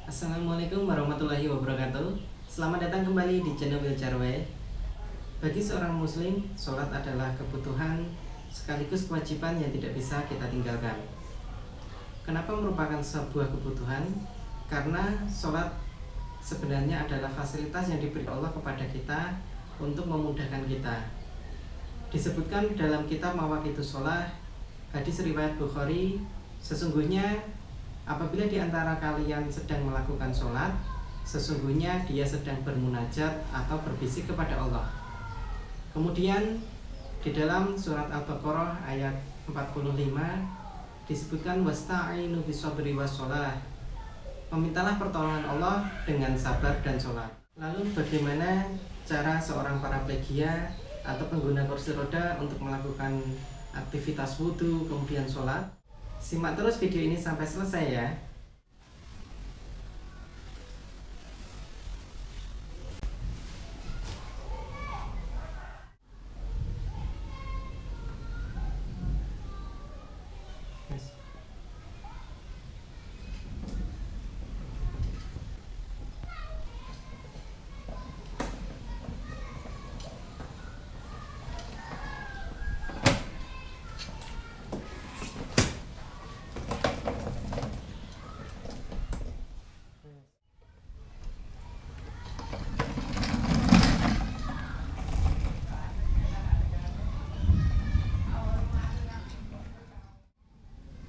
Assalamualaikum warahmatullahi wabarakatuh. Selamat datang kembali di channel Wilcarwe. Bagi seorang muslim, sholat adalah kebutuhan sekaligus kewajiban yang tidak bisa kita tinggalkan. Kenapa merupakan sebuah kebutuhan? Karena sholat sebenarnya adalah fasilitas yang diberi Allah kepada kita untuk memudahkan kita. Disebutkan dalam kitab Mawaqitus Sholah, hadis riwayat Bukhari, sesungguhnya apabila di antara kalian sedang melakukan sholat, sesungguhnya dia sedang bermunajat atau berbisik kepada Allah. Kemudian di dalam surat Al-Baqarah ayat 45 disebutkan wasta'inu bisabri wassalah. Memintalah pertolongan Allah dengan sabar dan sholat. Lalu bagaimana cara seorang paraplegia atau pengguna kursi roda untuk melakukan aktivitas wudhu kemudian sholat? Simak terus video ini sampai selesai ya.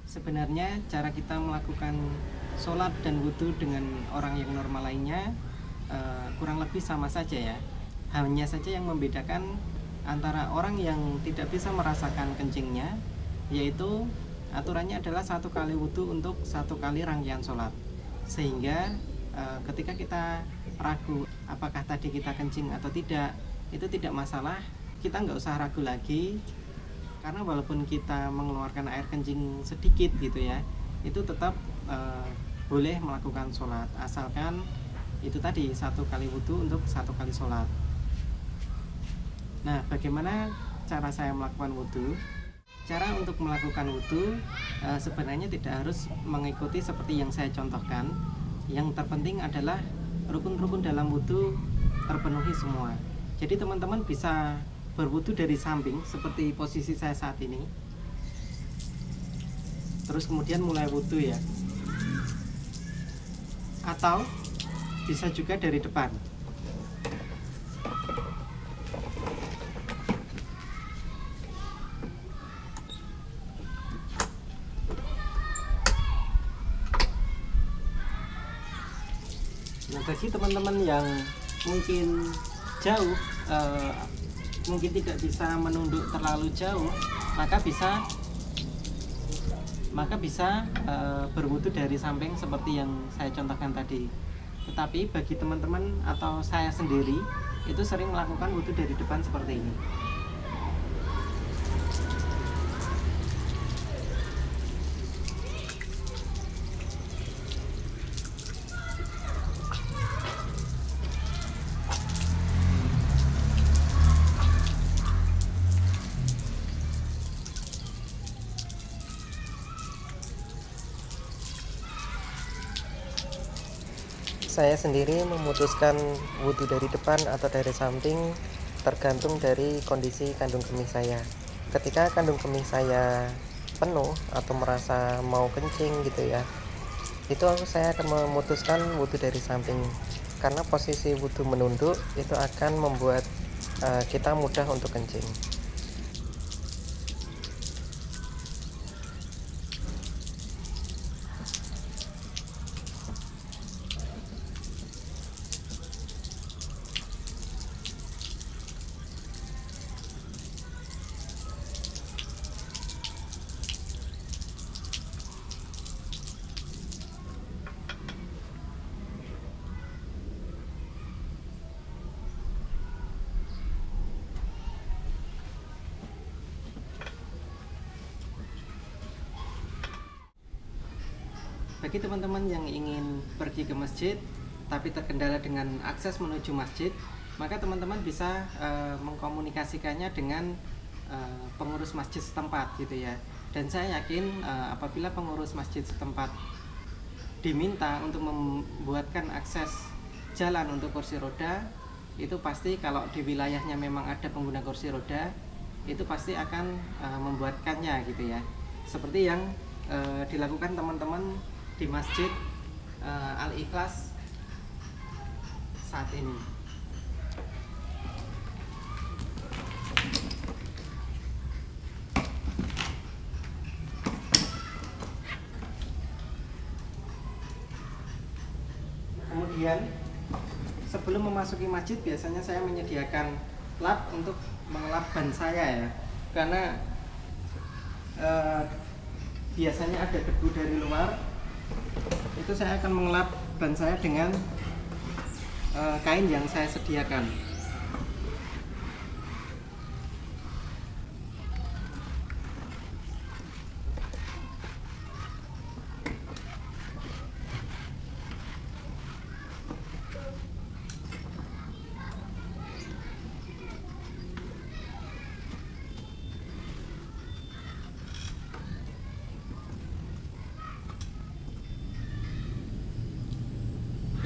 Sebenarnya cara kita melakukan sholat dan wudhu dengan orang yang normal lainnya kurang lebih sama saja ya. Hanya saja yang membedakan antara orang yang tidak bisa merasakan kencingnya, yaitu aturannya adalah 1 kali wudhu untuk 1 kali rangkaian sholat. Sehingga ketika kita ragu apakah tadi kita kencing atau tidak, itu tidak masalah, kita nggak usah ragu lagi. Karena walaupun kita mengeluarkan air kencing sedikit gitu ya, itu tetap boleh melakukan sholat, asalkan itu tadi 1 kali wudhu untuk 1 kali sholat. Nah, bagaimana cara saya melakukan wudhu? Cara untuk melakukan wudhu sebenarnya tidak harus mengikuti seperti yang saya contohkan. Yang terpenting adalah rukun-rukun dalam wudhu terpenuhi semua. Jadi teman-teman bisa berwudu dari samping seperti posisi saya saat ini, terus kemudian mulai wudu ya, atau bisa juga dari depan. Nah, bagi teman-teman yang mungkin jauh mungkin tidak bisa menunduk terlalu jauh, maka bisa berwudu dari samping seperti yang saya contohkan tadi. Tetapi bagi teman-teman atau saya sendiri itu sering melakukan wudu dari depan seperti ini. Saya sendiri memutuskan wudhu dari depan atau dari samping tergantung dari kondisi kandung kemih saya. Ketika kandung kemih saya penuh atau merasa mau kencing gitu ya, itu saya akan memutuskan wudhu dari samping. Karena posisi wudhu menunduk itu akan membuat kita mudah untuk kencing. Bagi teman-teman yang ingin pergi ke masjid tapi terkendala dengan akses menuju masjid, maka teman-teman bisa mengkomunikasikannya dengan pengurus masjid setempat gitu ya. Dan saya yakin apabila pengurus masjid setempat diminta untuk membuatkan akses jalan untuk kursi roda, itu pasti kalau di wilayahnya memang ada pengguna kursi roda, itu pasti akan membuatkannya gitu ya. Seperti yang dilakukan teman-teman di Masjid Al-Ikhlas saat ini. Kemudian sebelum memasuki masjid biasanya saya menyediakan lap untuk mengelap ban saya ya, karena biasanya ada debu dari luar. Itu saya akan mengelap ban saya dengan kain yang saya sediakan.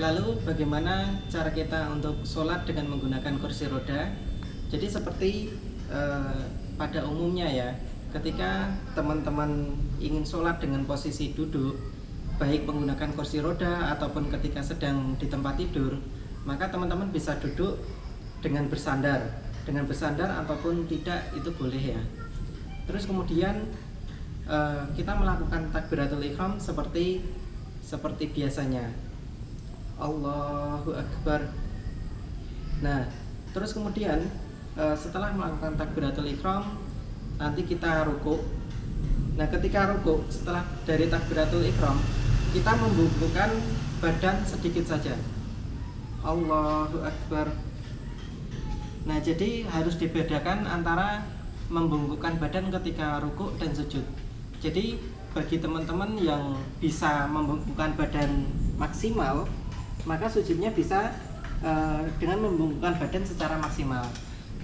Lalu bagaimana cara kita untuk sholat dengan menggunakan kursi roda? Jadi seperti pada umumnya ya, ketika teman-teman ingin sholat dengan posisi duduk, baik menggunakan kursi roda ataupun ketika sedang di tempat tidur, maka teman-teman bisa duduk dengan bersandar ataupun tidak, itu boleh ya. Terus kemudian kita melakukan takbiratul ihram seperti biasanya. Allahu Akbar. Nah, terus kemudian setelah melakukan takbiratul ihram, nanti kita rukuk. Nah, ketika rukuk setelah dari takbiratul ihram, kita membungkukkan badan sedikit saja. Allahu Akbar. Nah, jadi harus dibedakan antara membungkukkan badan ketika rukuk dan sujud. Jadi bagi teman-teman yang bisa membungkukkan badan maksimal, maka sujudnya bisa dengan membungkukkan badan secara maksimal.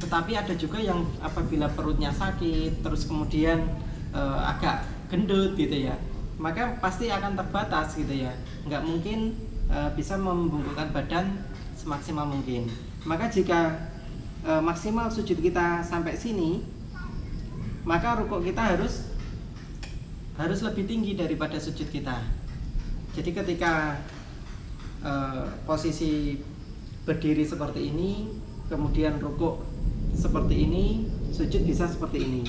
Tetapi ada juga yang apabila perutnya sakit, terus kemudian agak gendut gitu ya, maka pasti akan terbatas gitu ya, nggak mungkin bisa membungkukkan badan semaksimal mungkin. Maka jika maksimal sujud kita sampai sini, maka rukuk kita harus lebih tinggi daripada sujud kita. Jadi ketika posisi berdiri seperti ini, kemudian rukuk seperti ini, sujud bisa seperti ini.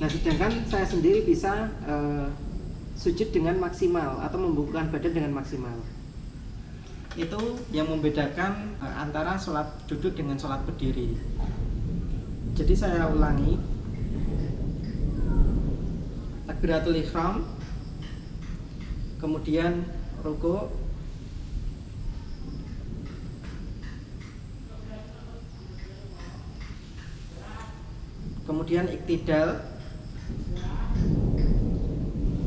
Nah, sedangkan saya sendiri bisa sujud dengan maksimal atau membungkukkan badan dengan maksimal. Itu yang membedakan antara sholat duduk dengan sholat berdiri. Jadi saya ulangi, takbiratul ihram, kemudian rukuk, kemudian iktidal,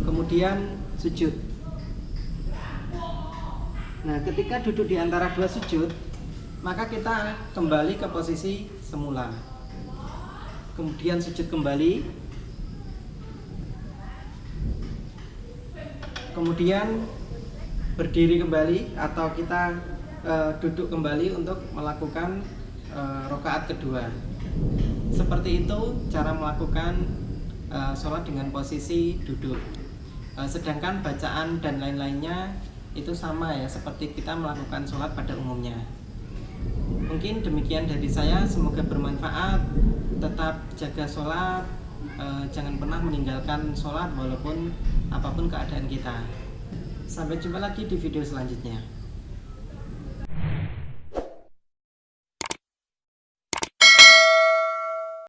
kemudian sujud. Nah, ketika duduk di antara dua sujud, maka kita kembali ke posisi semula. Kemudian sujud kembali. Kemudian berdiri kembali atau kita duduk kembali untuk melakukan rakaat kedua. Seperti itu cara melakukan sholat dengan posisi duduk. Sedangkan bacaan dan lain-lainnya itu sama ya, seperti kita melakukan sholat pada umumnya. Mungkin demikian dari saya, semoga bermanfaat. Tetap jaga sholat, jangan pernah meninggalkan sholat walaupun apapun keadaan kita. Sampai jumpa lagi di video selanjutnya.